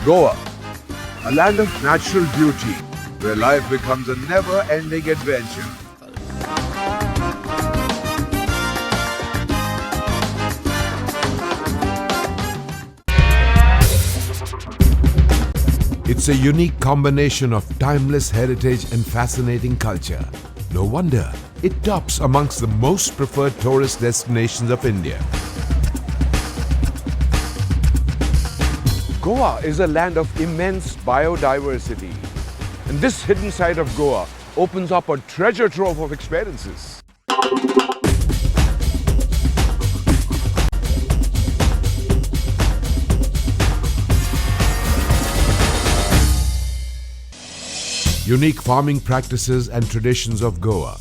Goa, a land of natural beauty, where life becomes a never-ending adventure. It's a unique combination of timeless heritage and fascinating culture. No wonder it tops amongst the most preferred tourist destinations of India. Goa is a land of immense biodiversity, and this hidden side of Goa opens up a treasure trove of experiences. Unique farming practices and traditions of Goa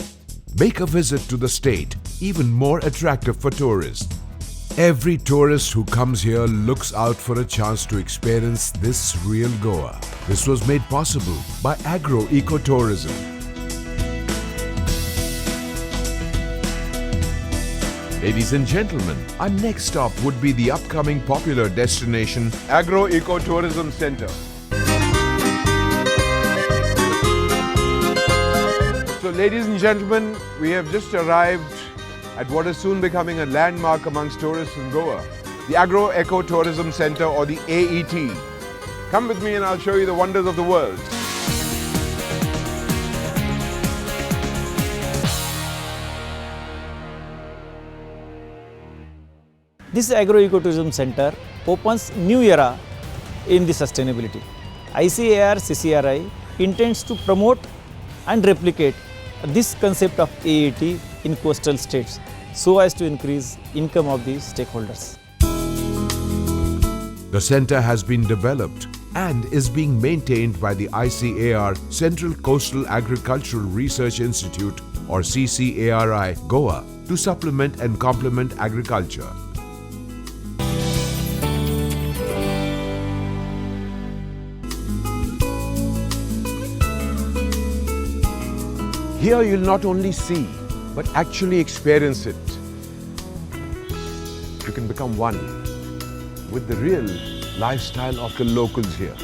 make a visit to the state even more attractive for tourists. Every tourist who comes here looks out for a chance to experience this real Goa. This was made possible by agro-ecotourism. Ladies and gentlemen, our next stop would be the upcoming popular destination, Agro-Ecotourism Center. So ladies and gentlemen, we have just arrived at what is soon becoming a landmark amongst tourists in Goa, the Agro-Ecotourism Center, or the AET. Come with me and I'll show you the wonders of the world. This Agro-Ecotourism Center opens new era in the sustainability. ICAR CCRI intends to promote and replicate this concept of AET in coastal states so as to increase income of the stakeholders. The center has been developed and is being maintained by the ICAR Central Coastal Agricultural Research Institute, or CCARI, Goa, to supplement and complement agriculture. Here you'll not only see, but actually experience it. You can become one with the real lifestyle of the locals here.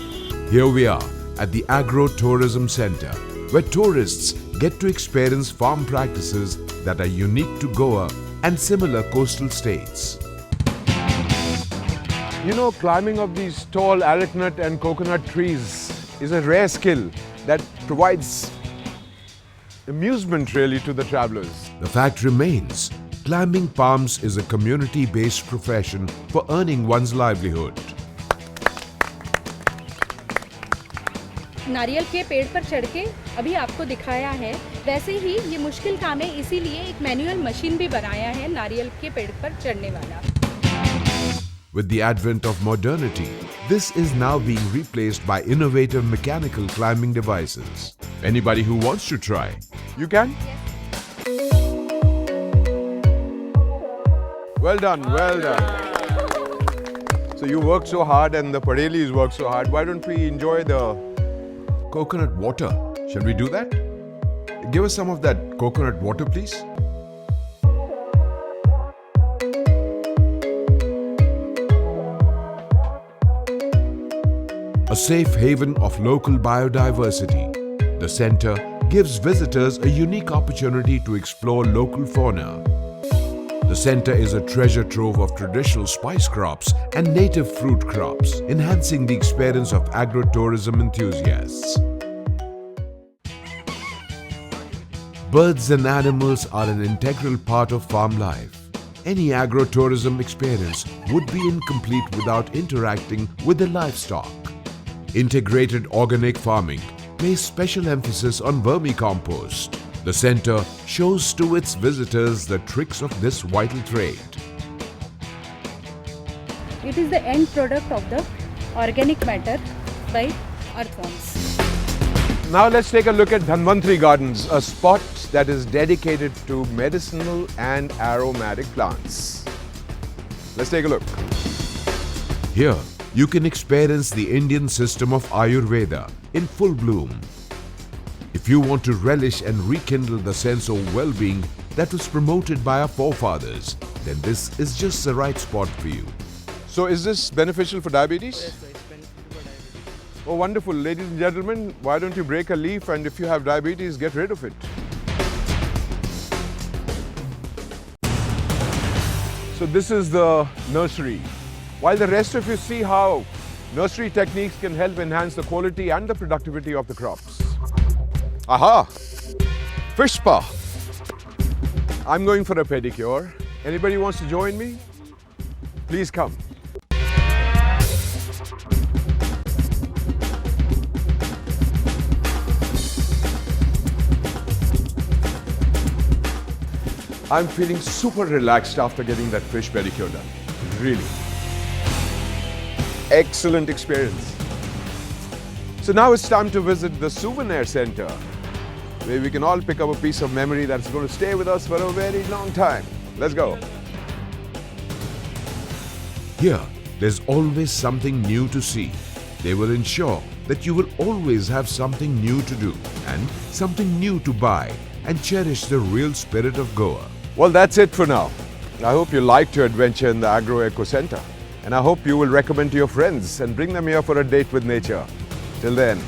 Here we are at the Agro-Tourism Center, where tourists get to experience farm practices that are unique to Goa and similar coastal states. You know, climbing up these tall arecanut and coconut trees is a rare skill that provides amusement really to the travelers. The fact remains, climbing palms is a community-based profession for earning one's livelihood. नारियल के पेड़ पर चढ़ के अभी आपको दिखाया है, वैसे ही ये मुश्किल काम है, इसीलिए एक मैनुअल मशीन भी बनाया है नारियल के पेड़ पर चढ़ने वाला. With the advent of modernity, this is now being replaced by innovative mechanical climbing devices. Anybody who wants to try, you can? Yes. Well done, well done. So you worked so hard and the Padelis worked so hard. Why don't we enjoy the coconut water? Shall we do that? Give us some of that coconut water, please. A safe haven of local biodiversity, the center gives visitors a unique opportunity to explore local fauna. The center is a treasure trove of traditional spice crops and native fruit crops, enhancing the experience of agro-tourism enthusiasts. Birds and animals are an integral part of farm life. Any agro-tourism experience would be incomplete without interacting with the livestock. Integrated organic farming places special emphasis on vermicompost. The center shows to its visitors the tricks of this vital trade. It is the end product of the organic matter by earthworms. Now let's take a look at Dhanvantri Gardens, a spot that is dedicated to medicinal and aromatic plants. Let's take a look. Here, you can experience the Indian system of Ayurveda in full bloom. If you want to relish and rekindle the sense of well-being that was promoted by our forefathers, then this is just the right spot for you. So is this beneficial for diabetes? Yes, sir, it's beneficial for diabetes. Oh, wonderful. Ladies and gentlemen, why don't you break a leaf, and if you have diabetes, get rid of it. So this is the nursery. While the rest of you see how nursery techniques can help enhance the quality and the productivity of the crops. Aha! Fish spa. I'm going for a pedicure. Anybody wants to join me? Please come. I'm feeling super relaxed after getting that fish pedicure done. Really. Excellent experience. So now it's time to visit the souvenir center, where we can all pick up a piece of memory that's going to stay with us for a very long time. Let's go. Here, there's always something new to see. They will ensure that you will always have something new to do and something new to buy and cherish the real spirit of Goa. Well, that's it for now. I hope you liked your adventure in the Agro Eco Center. And I hope you will recommend to your friends and bring them here for a date with nature. Till then,